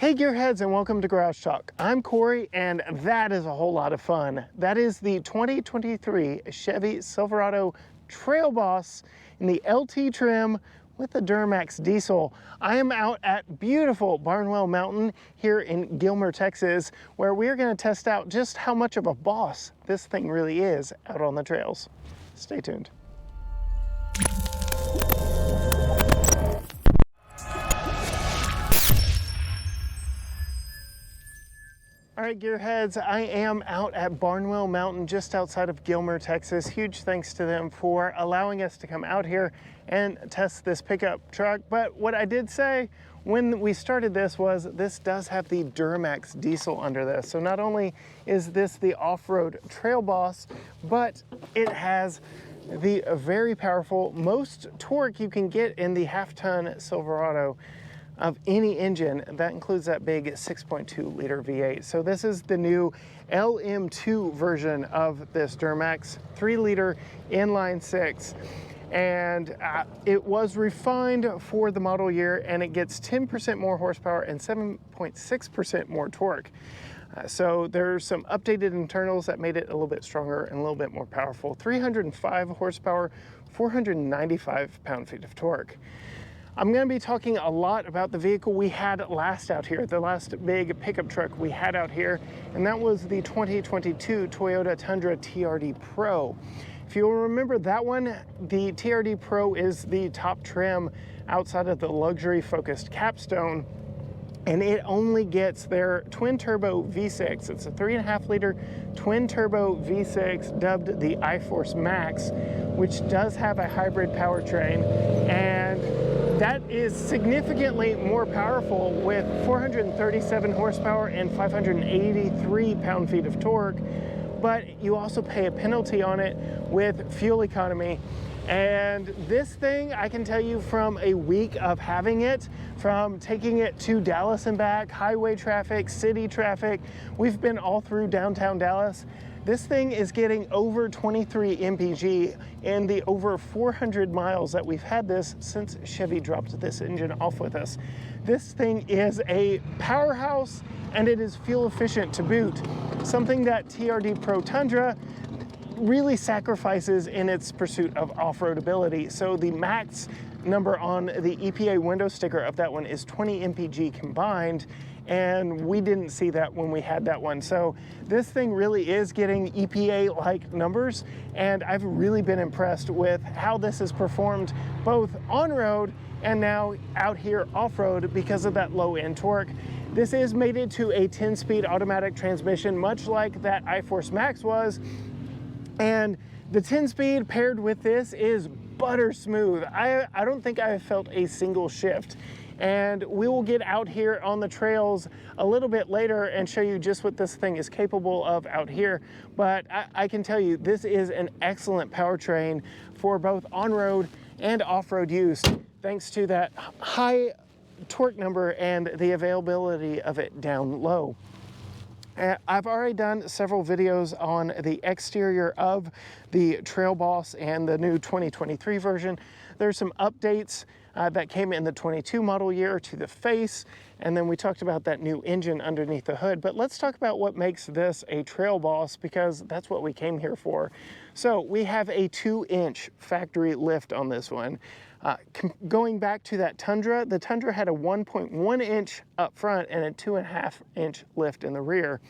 Hey Gearheads, and welcome to Garage Talk. I'm Corey, and that is a whole lot of fun. That is the 2023 Chevy Silverado Trail Boss in the LT trim with the Duramax diesel. I am out at beautiful Barnwell Mountain here in Gilmer, Texas, where we're going to test out just how much of a boss this thing really is out on the trails. Stay tuned. All right, Gearheads, I am out at Barnwell Mountain just outside of Gilmer, Texas. Huge thanks to them for allowing us to come out here and test this pickup truck. But what I did say when we started this was this does have the Duramax diesel under this. So not only is this the off-road Trail Boss, but it has the very powerful, most torque you can get in the half-ton Silverado of any engine. That includes that big 6.2 liter V8. So this is the new LM2 version of this Duramax 3 liter inline six. And it was refined for the model year, and it gets 10% more horsepower and 7.6% more torque. So there's some updated internals that made it a little bit stronger and a little bit more powerful. 305 horsepower, 495 pound-feet of torque. I'm going to be talking a lot about the vehicle we had last out here, the last big pickup truck we had out here, and that was the 2022 Toyota Tundra TRD Pro. If you'll remember that one, the TRD Pro is the top trim outside of the luxury-focused capstone, and it only gets their twin-turbo V6. It's a 3.5 liter twin-turbo V6 dubbed the iForce Max, which does have a hybrid powertrain, and that is significantly more powerful with 437 horsepower and 583 pound-feet of torque, but you also pay a penalty on it with fuel economy. And this thing, I can tell you from a week of having it, from taking it to Dallas and back, highway traffic, city traffic, we've been all through downtown Dallas. This thing is getting over 23 mpg in the over 400 miles that we've had this since Chevy dropped this engine off with us. This thing is a powerhouse, and it is fuel efficient to boot, something that TRD Pro Tundra really sacrifices in its pursuit of off-road ability. So the max number on the EPA window sticker of that one is 20 mpg combined, and we didn't see that when we had that one. So this thing really is getting EPA-like numbers, and I've really been impressed with how this has performed both on-road and now out here off-road because of that low-end torque. This is mated to a 10-speed automatic transmission, much like that iForce Max was, and the 10-speed paired with this is butter smooth. I don't think I've felt a single shift. And we will get out here on the trails a little bit later and show you just what this thing is capable of out here. But I can tell you, this is an excellent powertrain for both on-road and off-road use, thanks to that high torque number and the availability of it down low. I've already done several videos on the exterior of the Trail Boss and the new 2023 version. There's some updates that came in the 22 model year to the face, and then we talked about that new engine underneath the hood. But let's talk about what makes this a Trail Boss, because that's what we came here for. So we have a 2-inch factory lift on this one. Going back to that Tundra, the Tundra had a 1.1 inch up front and a 2.5 inch lift in the rear.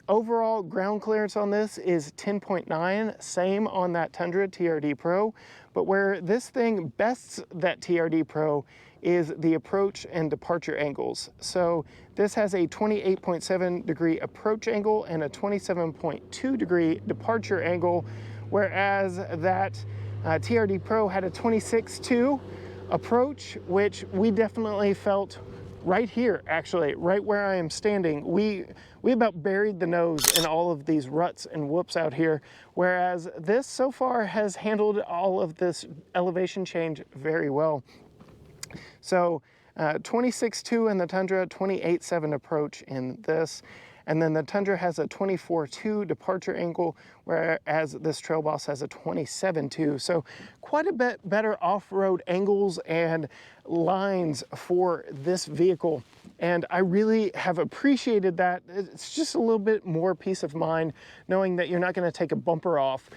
Overall ground clearance on this is 10.9, same on that Tundra TRD Pro, but where this thing bests that TRD Pro is the approach and departure angles. So this has a 28.7 degree approach angle and a 27.2 degree departure angle, whereas that TRD Pro had a 26.2 approach, which we definitely felt right here, actually, right where I am standing. We about buried the nose in all of these ruts and whoops out here, whereas this so far has handled all of this elevation change very well. So 26.2 in the Tundra, 28.7 approach in this. And then the Tundra has a 24.2 departure angle, whereas this Trail Boss has a 27.2. So quite a bit better off-road angles and lines for this vehicle. And I really have appreciated that. It's just a little bit more peace of mind knowing that you're not going to take a bumper off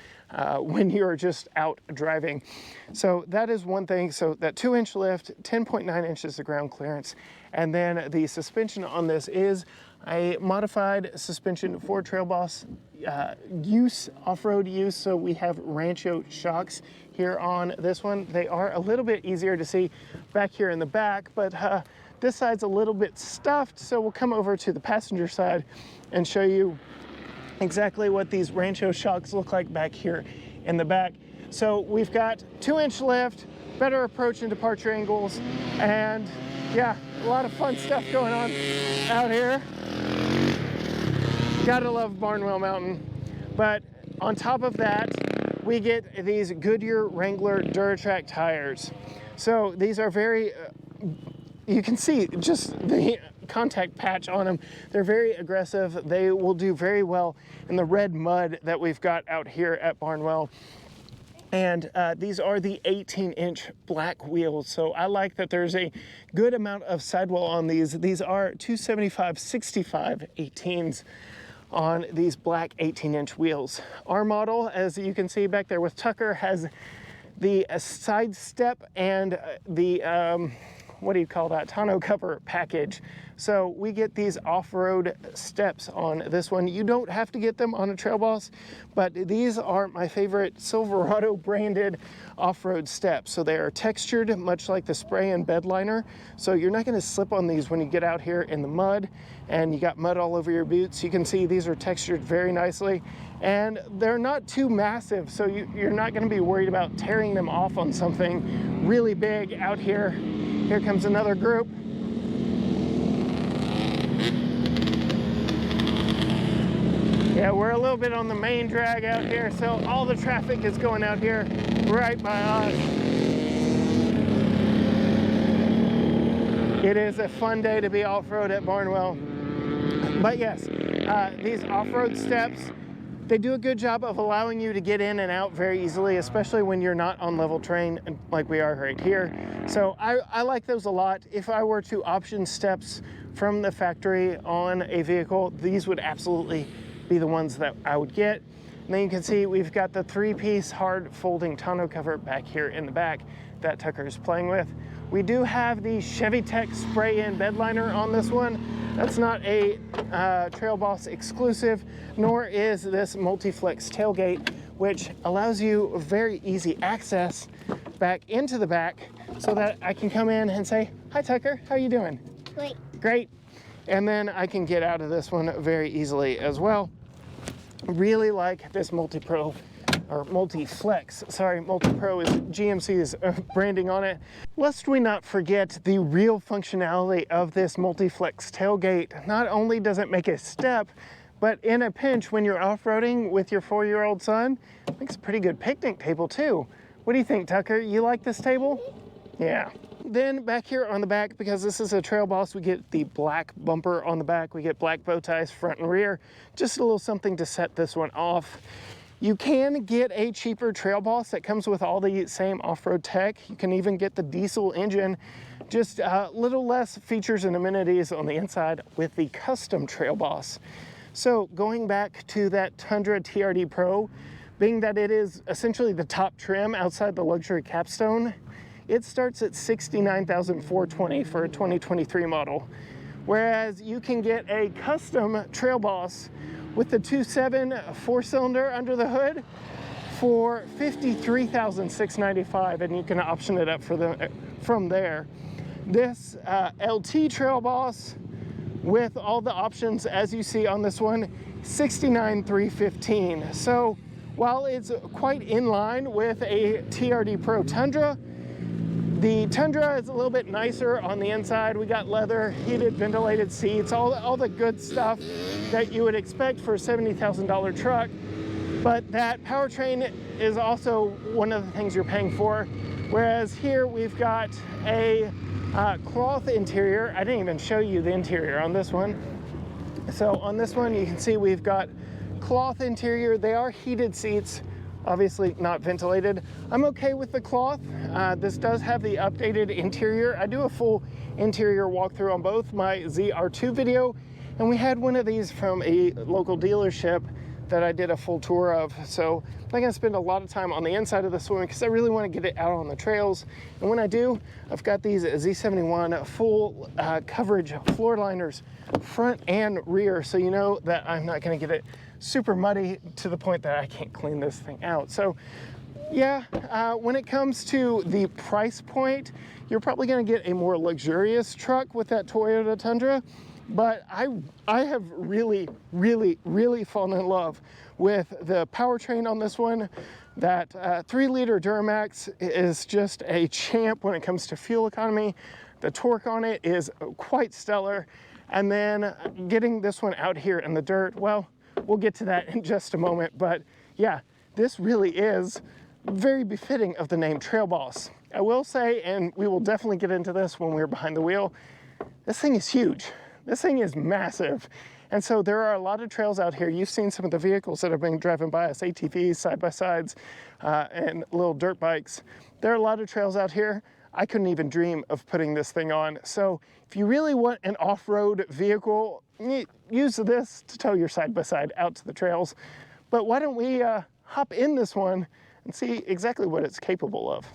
when you're just out driving. So that is one thing. So that 2-inch lift, 10.9 inches of ground clearance. And then the suspension on this is a modified suspension for Trail Boss use, off-road use. So we have Rancho shocks here on this one. They are a little bit easier to see back here in the back, but this side's a little bit stuffed. So we'll come over to the passenger side and show you exactly what these Rancho shocks look like back here in the back. So we've got 2-inch lift, better approach and departure angles, and yeah, a lot of fun stuff going on out here. Gotta love Barnwell Mountain. But on top of that, we get these Goodyear Wrangler Duratrack tires. So these are very, you can see just the contact patch on them. They're very aggressive. They will do very well in the red mud that we've got out here at Barnwell. And these are the 18-inch black wheels. So I like that there's a good amount of sidewall on these. These are 275/65 18s on these black 18-inch wheels. Our model, as you can see back there with Tucker, has the side step and the what do you call that, tonneau cover package. So we get these off-road steps on this one. You don't have to get them on a Trail Boss, but these are my favorite Silverado branded off-road steps. So they are textured, much like the spray and bed liner. So you're not gonna slip on these when you get out here in the mud and you got mud all over your boots. You can see these are textured very nicely, and they're not too massive. So you're not gonna be worried about tearing them off on something really big out here. Here comes another group. Yeah, we're a little bit on the main drag out here, so all the traffic is going out here right by us. It is a fun day to be off-road at Barnwell. But yes, these off-road steps, they do a good job of allowing you to get in and out very easily, especially when you're not on level terrain like we are right here. So I like those a lot. If I were to option steps from the factory on a vehicle, these would absolutely be the ones that I would get. And then you can see we've got the 3-piece hard folding tonneau cover back here in the back that Tucker is playing with. We do have the Chevy Tech spray-in bed liner on this one. That's not a Trail Boss exclusive, nor is this multi-flex tailgate, which allows you very easy access back into the back so that I can come in and say, "Hi Tucker, how you doing?" Great. Great. And then I can get out of this one very easily as well. Really like this multi-pro, or multi-flex, sorry, multi-pro is GMC's branding on it. Lest we not forget the real functionality of this multi-flex tailgate. Not only does it make a step, but in a pinch when you're off-roading with your 4-year-old son, it makes a pretty good picnic table too. What do you think, Tucker? You like this table? Yeah. Then back here on the back, because this is a Trail Boss, we get the black bumper on the back. We get black bow ties front and rear. Just a little something to set this one off. You can get a cheaper Trail Boss that comes with all the same off-road tech. You can even get the diesel engine, just a little less features and amenities on the inside with the custom Trail Boss. So going back to that Tundra TRD Pro, being that it is essentially the top trim outside the luxury capstone, it starts at $69,420 for a 2023 model. Whereas you can get a custom Trail Boss with the 2.7 4-cylinder under the hood for $53,695, and you can option it up from there. This LT Trail Boss with all the options as you see on this one, $69,315. So while it's quite in line with a TRD Pro Tundra, the Tundra is a little bit nicer on the inside. We got leather, heated, ventilated seats, all the good stuff that you would expect for a $70,000 truck. But that powertrain is also one of the things you're paying for. Whereas here we've got a cloth interior. I didn't even show you the interior on this one. So on this one, you can see we've got cloth interior. They are heated seats obviously not ventilated. I'm okay with the cloth. This does have the updated interior. I do a full interior walkthrough on both my ZR2 video, and we had one of these from a local dealership that I did a full tour of. So I'm not gonna spend a lot of time on the inside of this one because I really want to get it out on the trails. And when I do, I've got these Z71 full coverage floor liners, front and rear. So you know that I'm not gonna get it super muddy to the point that I can't clean this thing out. So yeah, when it comes to the price point, you're probably gonna get a more luxurious truck with that Toyota Tundra. But I have really fallen in love with the powertrain on this one. That 3-liter Duramax is just a champ when it comes to fuel economy. The torque on it is quite stellar. And then getting this one out here in the dirt, well, we'll get to that in just a moment. But yeah, this really is very befitting of the name Trail Boss. I will say, and we will definitely get into this when we're behind the wheel, this thing is huge. This thing is massive. And so there are a lot of trails out here. You've seen some of the vehicles that have been driving by us, ATVs, side-by-sides, and little dirt bikes. There are a lot of trails out here. I couldn't even dream of putting this thing on. So if you really want an off-road vehicle, use this to tow your side-by-side out to the trails. But why don't we hop in this one and see exactly what it's capable of.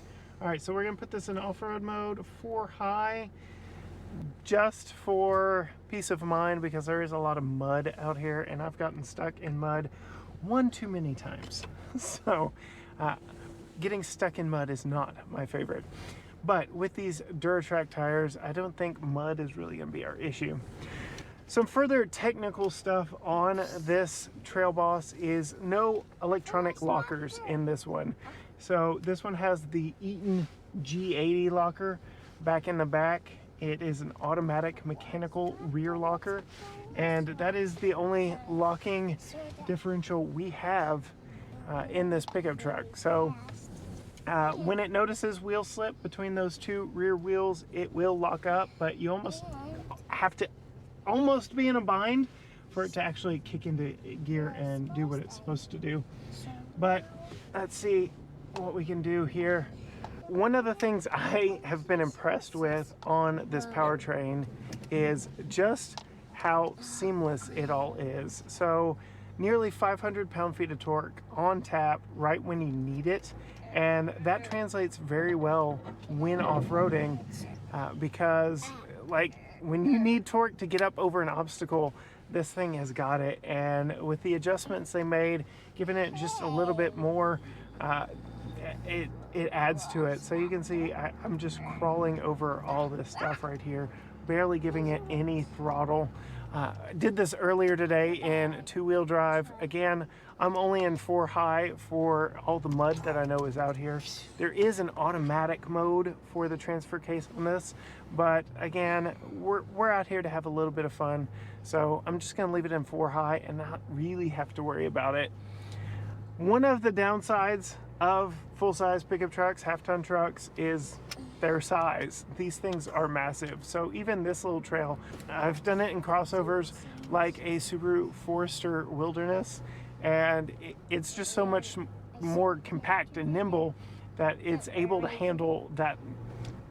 All right, so we're gonna put this in off-road mode, 4 high. Just for peace of mind, because there is a lot of mud out here and I've gotten stuck in mud one too many times. So getting stuck in mud is not my favorite. But with these Duratrack tires, I don't think mud is really going to be our issue. Some further technical stuff on this Trail Boss is no electronic lockers in this one. So this one has the Eaton G80 locker back in the back. It is an automatic mechanical rear locker, and that is the only locking differential we have in this pickup truck. So when it notices wheel slip between those two rear wheels, it will lock up, but you almost have to be in a bind for it to actually kick into gear and do what it's supposed to do. But let's see what we can do here. One of the things I have been impressed with on this powertrain is just how seamless it all is. So nearly 500 pound-feet of torque on tap right when you need it. And that translates very well when off-roading because like when you need torque to get up over an obstacle, this thing has got it. And with the adjustments they made, giving it just a little bit more, it adds to it. So you can see I'm just crawling over all this stuff right here, barely giving it any throttle. I did this earlier today in 2-wheel drive. Again, I'm only in 4 high for all the mud that I know is out here. There is an automatic mode for the transfer case on this, but again, we're out here to have a little bit of fun. So I'm just gonna leave it in 4 high and not really have to worry about it. One of the downsides of full-size pickup trucks, half-ton trucks, is their size. These things are massive. So even this little trail, I've done it in crossovers like a Subaru Forester Wilderness, and it's just so much more compact and nimble that it's able to handle that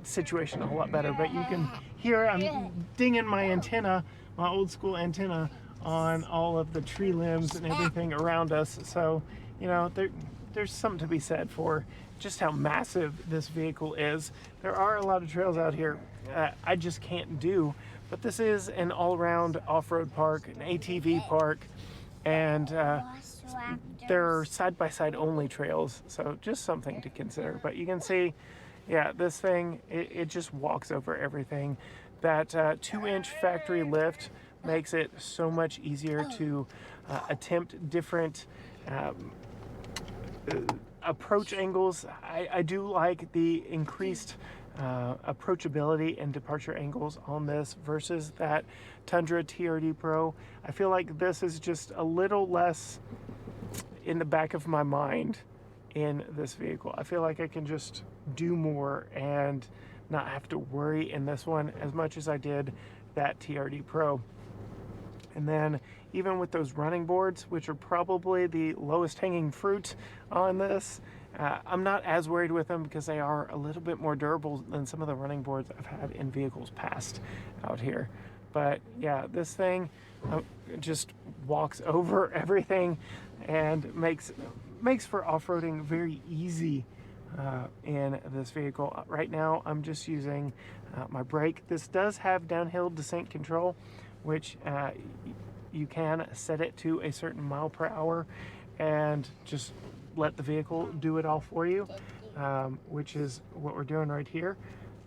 situation a lot better. But you can hear I'm dinging my antenna, my old school antenna, on all of the tree limbs and everything around us. So, you know, there's something to be said for just how massive this vehicle is. There are a lot of trails out here I just can't do, but this is an all-around off-road park, an ATV park, and there are side-by-side only trails, so just something to consider. But you can see, yeah, this thing, it just walks over everything. That 2-inch factory lift makes it so much easier to attempt different approach angles. I do like the increased approachability and departure angles on this versus that Tundra TRD Pro. I feel like this is just a little less in the back of my mind in this vehicle. I feel like I can just do more and not have to worry in this one as much as I did that TRD Pro. And then even with those running boards, which are probably the lowest hanging fruit on this, I'm not as worried with them because they are a little bit more durable than some of the running boards I've had in vehicles past out here. But yeah, this thing just walks over everything and makes for off-roading very easy in this vehicle. Right now I'm just using my brake. This does have downhill descent control, which you can set it to a certain mile per hour and just let the vehicle do it all for you, which is what we're doing right here.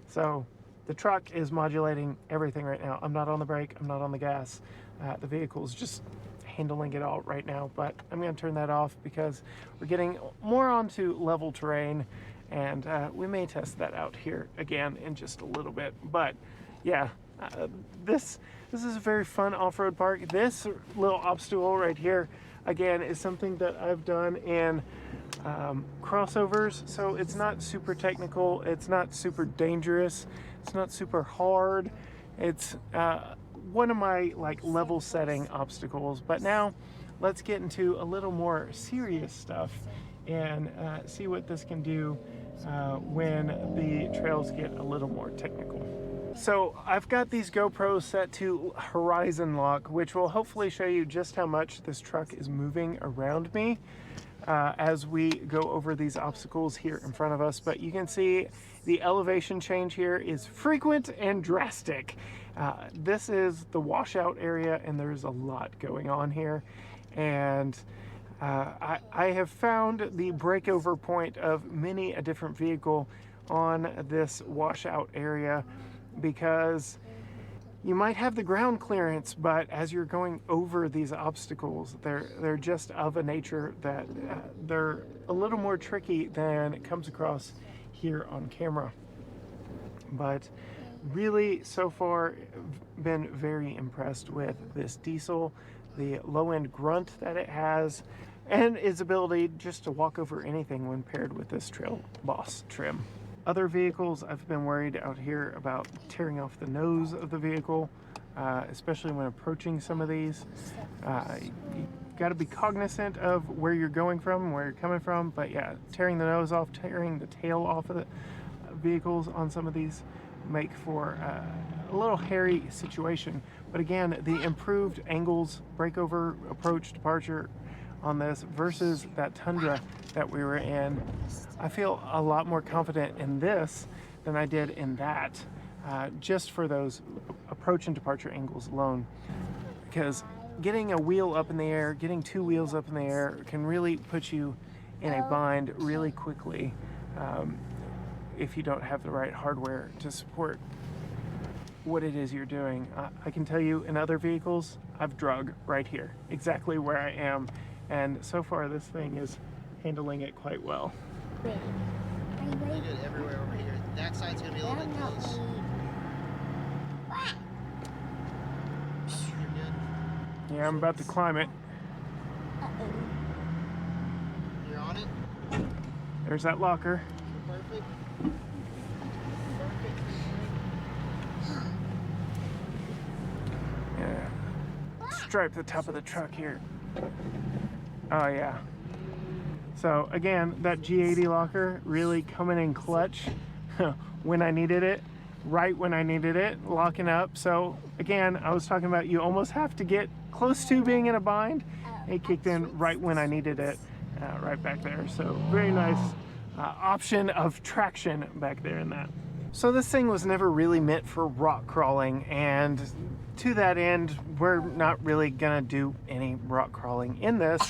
So the truck is modulating everything right now. I'm not on the brake, I'm not on the gas. The vehicle is just handling it all right now, but I'm going to turn that off because we're getting more onto level terrain, and we may test that out here again in just a little bit. But yeah, this is a very fun off-road park. This little obstacle right here, again, is something that I've done in crossovers, so it's not super technical, it's not super dangerous, it's not super hard. It's one of my like level setting obstacles. But now let's get into a little more serious stuff and see what this can do when the trails get a little more technical. So I've got these GoPros set to horizon lock, which will hopefully show you just how much this truck is moving around me as we go over these obstacles here in front of us. But you can see the elevation change here is frequent and drastic. This is the washout area, and there's a lot going on here. And I have found the breakover point of many a different vehicle on this washout area, because you might have the ground clearance, but as you're going over these obstacles, they're just of a nature that they're a little more tricky than it comes across here on camera. But really, so far, been very impressed with this diesel, the low-end grunt that it has, and its ability just to walk over anything when paired with this Trail Boss trim. Other vehicles, I've been worried out here about tearing off the nose of the vehicle, especially when approaching some of these. You got to be cognizant of where you're going from, where you're coming from. But yeah, tearing the nose off, tearing the tail off of the vehicles on some of these make for a little hairy situation. But again, the improved angles, breakover, approach, departure on this versus that Tundra that we were in, I feel a lot more confident in this than I did in that, just for those approach and departure angles alone. Because getting a wheel up in the air, getting two wheels up in the air can really put you in a bind really quickly if you don't have the right hardware to support what it is you're doing. I can tell you in other vehicles, I've drug right here, exactly where I am. And so far this thing is handling it quite well. You do it everywhere over here. That side's gonna be a little bit close. You're good. Yeah, I'm about to climb it. You're on it. There's that locker. Perfect. Yeah. Stripe the top of the truck here. Oh yeah. So again, that G80 locker really coming in clutch when I needed it, right when I needed it, locking up. So again, I was talking about you almost have to get close to being in a bind. It kicked in right when I needed it, right back there. So very nice option of traction back there in that. So this thing was never really meant for rock crawling, and to that end, we're not really gonna do any rock crawling in this.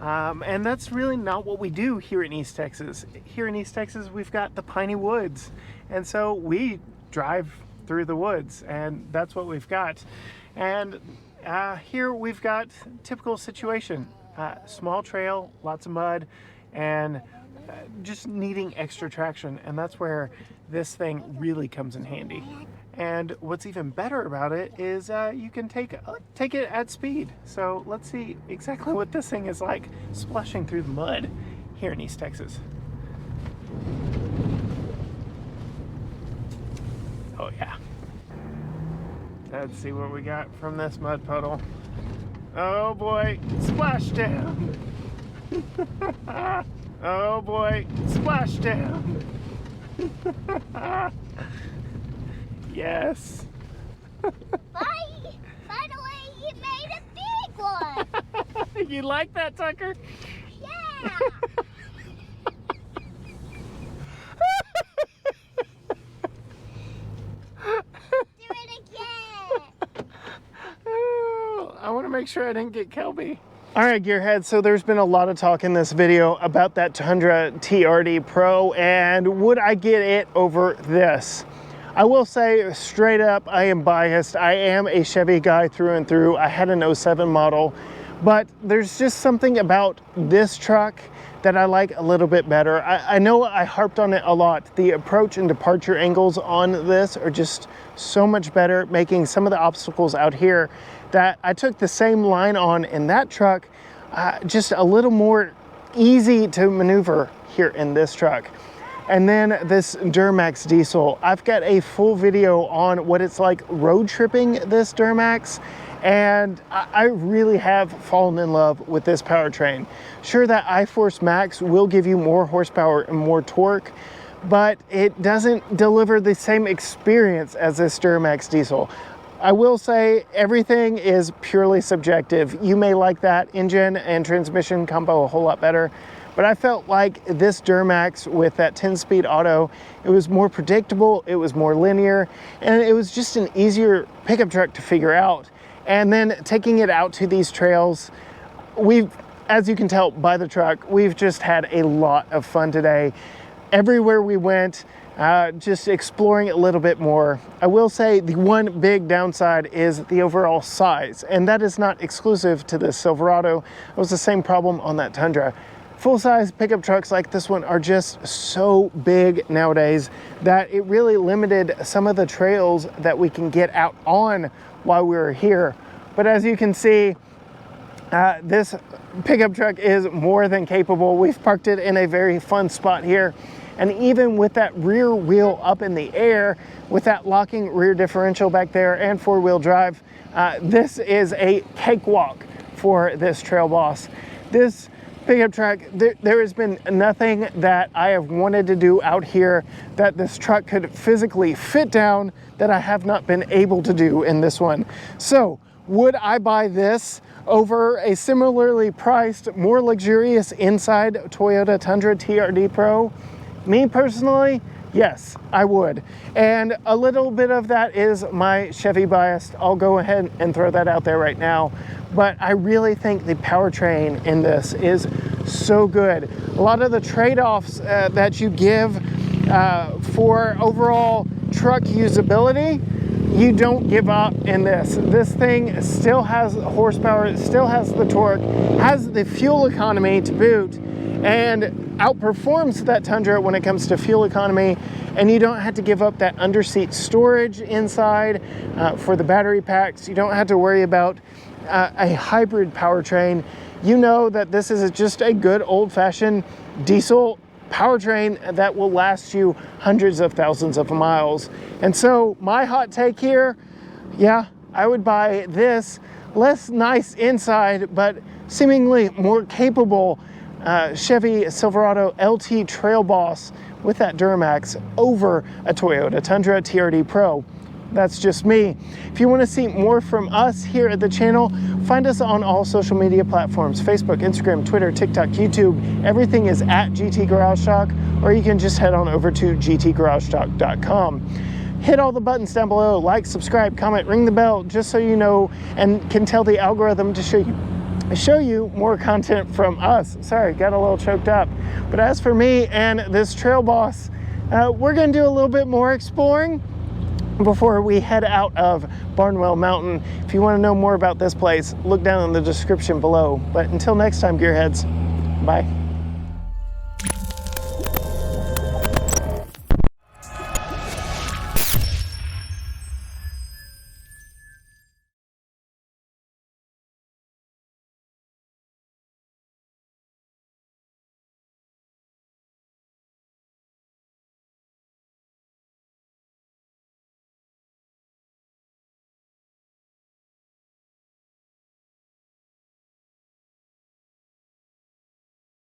And that's really not what we do here in East Texas. Here in East Texas, we've got the piney woods. And so we drive through the woods, and that's what we've got. And here we've got typical situation. Small trail, lots of mud, and just needing extra traction. And that's where this thing really comes in handy. And what's even better about it is you can take it at speed. So let's see exactly what this thing is like splashing through the mud here in East Texas. Oh yeah. Let's see what we got from this mud puddle. Oh boy, splashdown. Oh boy, splashdown. Yes. Finally, you made a big one. You like that, Tucker? Yeah. Do it again. Oh, I want to make sure I didn't get Kelby. All right, gearheads, so there's been a lot of talk in this video about that Tundra TRD Pro and would I get it over this? I will say straight up, I am biased. I am a Chevy guy through and through. I had an 07 model, but there's just something about this truck that I like a little bit better. I know I harped on it a lot. The approach and departure angles on this are just so much better, making some of the obstacles out here that I took the same line on in that truck, just a little more easy to maneuver here in this truck. And then this Duramax diesel, I've got a full video on what it's like road tripping this Duramax, and I really have fallen in love with this powertrain. Sure, that iForce Max will give you more horsepower and more torque, but it doesn't deliver the same experience as this Duramax diesel. I will say everything is purely subjective. You may like that engine and transmission combo a whole lot better, but I felt like this Duramax with that 10-speed auto, it was more predictable, it was more linear, and it was just an easier pickup truck to figure out. And then taking it out to these trails, as you can tell by the truck, we've just had a lot of fun today. Everywhere we went, just exploring a little bit more. I will say the one big downside is the overall size, and that is not exclusive to this Silverado. It was the same problem on that Tundra. Full-size pickup trucks like this one are just so big nowadays that it really limited some of the trails that we can get out on while we were here. But as you can see, this pickup truck is more than capable. We've parked it in a very fun spot here. And even with that rear wheel up in the air, with that locking rear differential back there and four-wheel drive, this is a cakewalk for this trail boss. This pickup truck, there has been nothing that I have wanted to do out here that this truck could physically fit down that I have not been able to do in this one. So would I buy this over a similarly priced, more luxurious inside Toyota Tundra TRD Pro? Me personally, yes, I would. And a little bit of that is my Chevy bias. I'll go ahead and throw that out there right now. But I really think the powertrain in this is so good. A lot of the trade-offs that you give for overall truck usability, you don't give up in this. This thing still has horsepower, it still has the torque, has the fuel economy to boot, and outperforms that Tundra when it comes to fuel economy, and you don't have to give up that underseat storage inside for the battery packs. You don't have to worry about a hybrid powertrain. You know that this is just a good old-fashioned diesel powertrain that will last you hundreds of thousands of miles. And so my hot take here, yeah, I would buy this less nice inside, but seemingly more capable Chevy Silverado LT Trail Boss with that Duramax over a Toyota Tundra TRD Pro. That's just me. If you want to see more from us here at the channel, find us on all social media platforms: Facebook, Instagram, Twitter, TikTok, YouTube. Everything is at GT Garage Talk, or you can just head on over to gtgaragetalk.com. Hit all the buttons down below: like, subscribe, comment, ring the bell, just so you know and can tell the algorithm to show you more content from us. Sorry, got a little choked up. But as for me and this trail boss, we're gonna do a little bit more exploring before we head out of Barnwell Mountain. If you want to know more about this place, look down in the description below. But until next time, gearheads, bye.